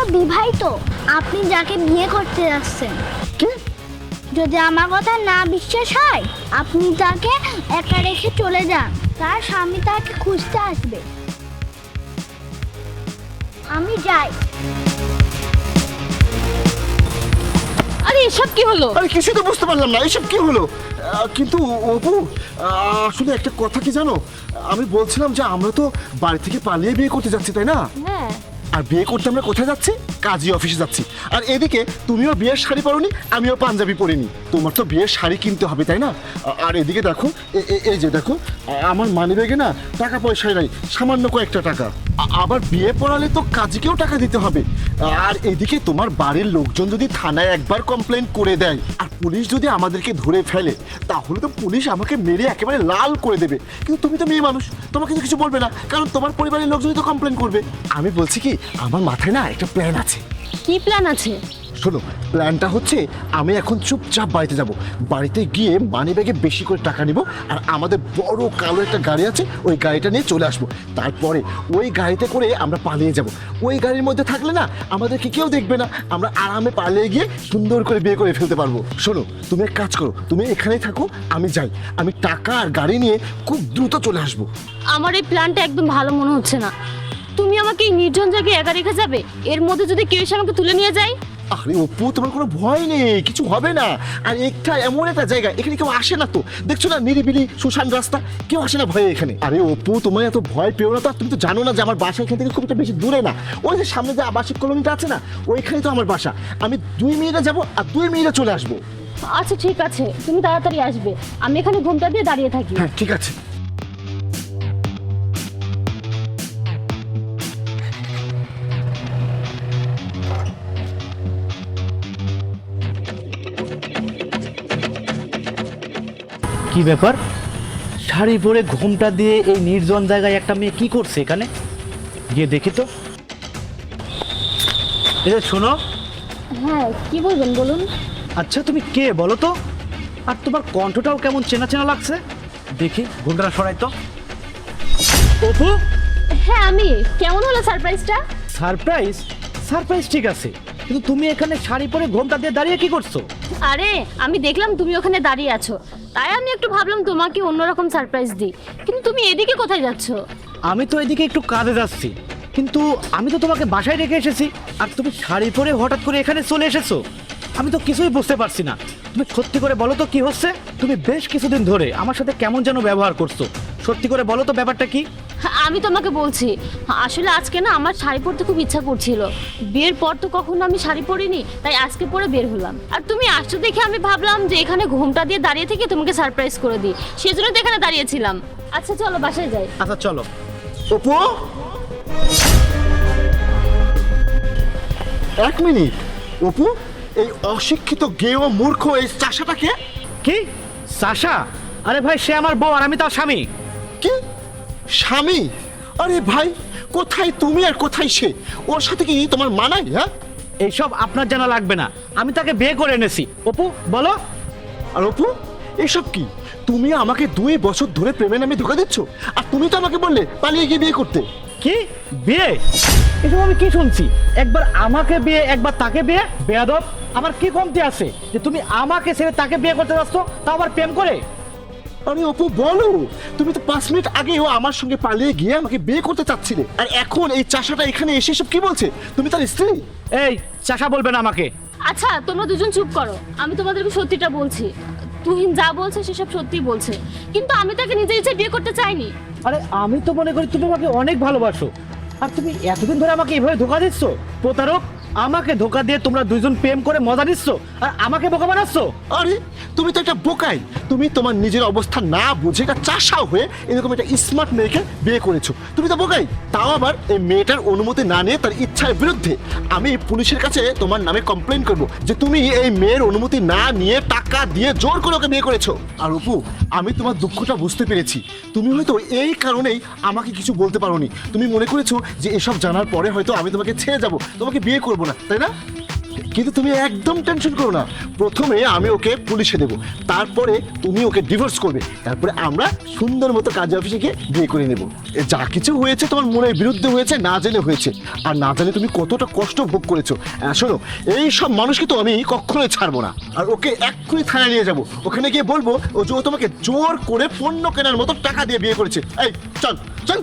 তো বিবাহিত, আপনি যাকে বিয়ে করতে যাচ্ছেন। কি? যদি আমার কথা না বিশ্বাস হয়, আপনি তাকে একা রেখে চলে যান, তার স্বামী তাকে খুঁজতে আসবে। আমি যাই। আরে এসব কি হলো? আরে কিছুই তো বুঝতে পারলাম না, এসব কি হলো? কিন্তু অপু, আসলে একটা কথা কি জানো, আমি বলছিলাম যে আমরা তো বাড়ি থেকে পালিয়ে বিয়ে করতে যাচ্ছি, তাই না? হ্যাঁ। আর বিয়ে করতে আমরা কোথায় যাচ্ছি? কাজী অফিসে যাচ্ছি। আর এদিকে তুমিও বিয়ের শাড়ি পরোনি, আমিও পাঞ্জাবি পরিনি। তোমার তো বিয়ের শাড়ি কিনতে হবে, তাই না? আর এদিকে দেখো, এই যে দেখো, আমার মানিব্যাগে না টাকা পয়সাই নাই, সামান্য কয়েকটা টাকা। আবার বিয়ে পড়ালে তো কাজীকেও টাকা দিতে হবে। আর এদিকে তোমার বাড়ির লোকজন যদি থানায় একবার কমপ্লেন করে দেয় আর পুলিশ যদি আমাদেরকে ধরে ফেলে, তাহলে তো পুলিশ আমাকে মেরে একেবারে লাল করে দেবে। কিন্তু তুমি তো মেয়ে মানুষ, তোমাকে তো কিছু বলবে না, কারণ তোমার পরিবারের লোকজনই তো কমপ্লেন করবে। আমি বলছি কি, আমার মাথায় না একটা প্ল্যান আছে। কি প্ল্যান আছে? শোনো, প্ল্যানটা হচ্ছে আমি এখন চুপচাপ বাড়িতে যাব, বাড়িতে গিয়ে মানিব্যাগে বেশি করে টাকা নিব, আর আমাদের বড় কালো একটা গাড়ি আছে, ওই গাড়িটা নিয়ে চলে আসবো। তারপরে ওই গাড়িতে করে আমরা পালিয়ে যাব। ওই গাড়ির মধ্যে থাকলে না আমাদেরকে কেউ দেখবে না, আমরা আরামে পালিয়ে গিয়ে সুন্দর করে বিয়ে করে ফেলতে পারবো। শোনো, তুমি এক কাজ করো, তুমি এখানেই থাকো, আমি যাই, আমি টাকা আর গাড়ি নিয়ে খুব দ্রুত চলে আসবো। আমার এই প্ল্যানটা একদম ভালো মনে হচ্ছে না। তুমি আমাকে এই নির্জন জায়গায় একা রেখে যাবে? এর মধ্যে যদি কেউ এসে আমাকে তুলে নিয়ে যায়? আরে অপু, তোমার কোনো ভয় নেই, কিছু হবে না। আর একটা এমন একটা জায়গা, এখানে কেউ আসে না তো, দেখছো না নিরিবিলি শুনশান রাস্তা, কেউ আসে না ভয়ে এখানে। আরে অপু, তোমার এত ভয় পেও না তো। তুমি তো জানো না যে আমার বাসা এখান থেকে খুব একটা বেশি দূরে না। ওই যে সামনে যে আবাসিক কলোনিটা আছে না, ওইখানেই তো আমার বাসা। আমি 2 মিনিটে যাবো আর 2 মিনিটে চলে আসবো। আচ্ছা ঠিক আছে, তুমি তাড়াতাড়ি আসবে। আমি এখানে ঘুমটা দিয়ে দাঁড়িয়ে থাকি। হ্যাঁ ঠিক আছে। কি ব্যাপার? শাড়ি পরে ঘোমটা দিয়ে এই নির্জন জায়গায় একটা মেয়ে কি করছে এখানে? গিয়ে দেখি তো। এই যে শোনো। হ্যাঁ, কি বলবেন বলুন। আচ্ছা তুমি কে বলো তো? আর তোমার কণ্ঠটাও কেমন চেনা চেনা লাগছে। দেখি ঘোমটাটা সরাই তো। অপু? হ্যাঁ আমি। কেমন হলো সারপ্রাইজটা? সারপ্রাইজ? সারপ্রাইজ ঠিক আছে, কিন্তু তুমি এখানে শাড়ি পরে ঘোমটা দিয়ে দাঁড়িয়ে কি করছো? আরে আমি দেখলাম তুমি ওখানে দাঁড়িয়ে আছো, তাই আমি একটু ভাবলাম তোমাকে অন্যরকম সারপ্রাইজ দিই। কিন্তু তুমি এদিকে কোথায় যাচ্ছো? আমি তো এদিকে একটু কাজে যাচ্ছি, কিন্তু আমি তো তোমাকে বাসায় রেখে এসেছি, আর তুমি শাড়ি পরে হঠাৎ করে এখানে চলে এসেছো। আমি তো কিছুই বুঝতে পারছি না। তুমি সত্যি করে বলো তো কি হচ্ছে? তুমি বেশ কিছুদিন ধরে আমার সাথে কেমন যেন ব্যবহার করছো। সত্যি করে বলো তো ব্যাপারটা কি? আমি তোমাকে বলছি, আসলে আজকে না আমার শাড়ি পরতে খুব ইচ্ছা করছিল। বিয়ের পর তো কখনো আমি শাড়ি পরিনি, তাই আজকে পরে বের হলাম। আর তুমি আসছো দেখে আমি ভাবলাম যে এখানে ঘোমটা দিয়ে দাঁড়িয়ে থেকে তোমাকে সারপ্রাইজ করে দিই, সেজন্য তো এখানে দাঁড়িয়েছিলাম। আচ্ছা চলো বাসায় যাই। আচ্ছা চলো। অপু, 1 মিনিট। অপু, এই অশিক্ষিত গেও মূর্খ এই চাষাটাকে? কি? সাশা? আরে ভাই, সে আমার বউ আর আমি তার স্বামী। কি? স্বামী? আরে ভাই, কোথায় তুমি আর কোথায় সে? ওর সাথে কি তোমার মানায়? হ্যাঁ, এইসব আপনার জানা লাগবে না, আমি তাকে বিয়ে করে এনেছি। অপু বলো। আর অপু, এসব কি? তুমি আমাকে 2 বছর ধরে প্রেমের নামে ধোঁকা দিচ্ছ, আর তুমি তো আমাকে বললে পালিয়ে গিয়ে বিয়ে করতে। কি বিয়ে? এসব আমি কি শুনছি? একবার আমাকে বিয়ে, একবার তাকে বিয়ে। বেয়াদব, আমার কি কমতি আছে যে তুমি আমাকে ছেড়ে তাকে বিয়ে করতে যাচ্ছ, তাও আবার প্রেম করে? আরে অপু বলো, তুমি তো 5 মিনিট আগেও আমার সঙ্গে পালিয়ে গিয়ে আমাকে বিয়ে করতে চাচ্ছিলে, আর এখন এই চাষাটা এখানে এসে সব কি বলছে? তুমি তার স্ত্রী? এই চাষা বলবে না আমাকে। আচ্ছা তোমরা দুজন চুপ করো, আমি তোমাদেরকে সত্যিটা বলছি। তুহিন যা বলছে সেসব সত্যিই বলছে, কিন্তু আমি তাকে নিজের ইচ্ছে বিয়ে করতে চাইনি। আরে আমি তো মনে করি তুমি আমাকে অনেক ভালোবাসো, আর তুমি এতদিন ধরে আমাকে এভাবে ধোকা দিচ্ছ। প্রতারক, আমাকে ধোকা দিয়ে তোমরা দুইজন প্রেম করে মজা নিচ্ছ, আর আমাকে বোকা বানাচ্ছ। আরে তুমি তো একটা বোকাই। তুমি তোমার নিজের অবস্থা না বুঝে একটা চাষাও হয়ে এরকম একটা স্মার্ট মেয়েকে বিয়ে করেছো। তুমি তো বোকাই, তাও আবার এই মেয়েটার অনুমতি না নিয়ে তার ইচ্ছার বিরুদ্ধে। আমি পুলিশের কাছে তোমার নামে কমপ্লেন করব যে তুমি এই মেয়ের অনুমতি না নিয়ে টাকা দিয়ে জোর করে ওকে বিয়ে করেছো। আর অপু, আমি তোমার দুঃখটা বুঝতে পেরেছি। তুমি হয়তো এই কারণেই আমাকে কিছু বলতে পারোনি। তুমি মনে করেছো যে এসব জানার পরে হয়তো আমি তোমাকে ছেড়ে যাব, তোমাকে বিয়ে করবো না, তাই না? কিন্তু তুমি একদম টেনশন করো না, প্রথমে আমি ওকে পুলিশে দেবো, তারপরে তুমি ওকে ডিভোর্স করবে, তারপরে আমরা সুন্দর মতো কাজী অফিসে গিয়ে বিয়ে করে নেব। যা কিছু হয়েছে তোমার মনের বিরুদ্ধে হয়েছে, না জেনে হয়েছে, আর না জানে তুমি কতটা কষ্ট ভোগ করেছো। শোনো, এই সব মানুষকে তো আমি কখনোই ছাড়বো না, আর ওকে এক্ষুনি থানায় নিয়ে যাবো, ওখানে গিয়ে বলবো ও যে ও তোমাকে জোর করে পণ্য কেনার মতো টাকা দিয়ে বিয়ে করেছে। এই চল চল।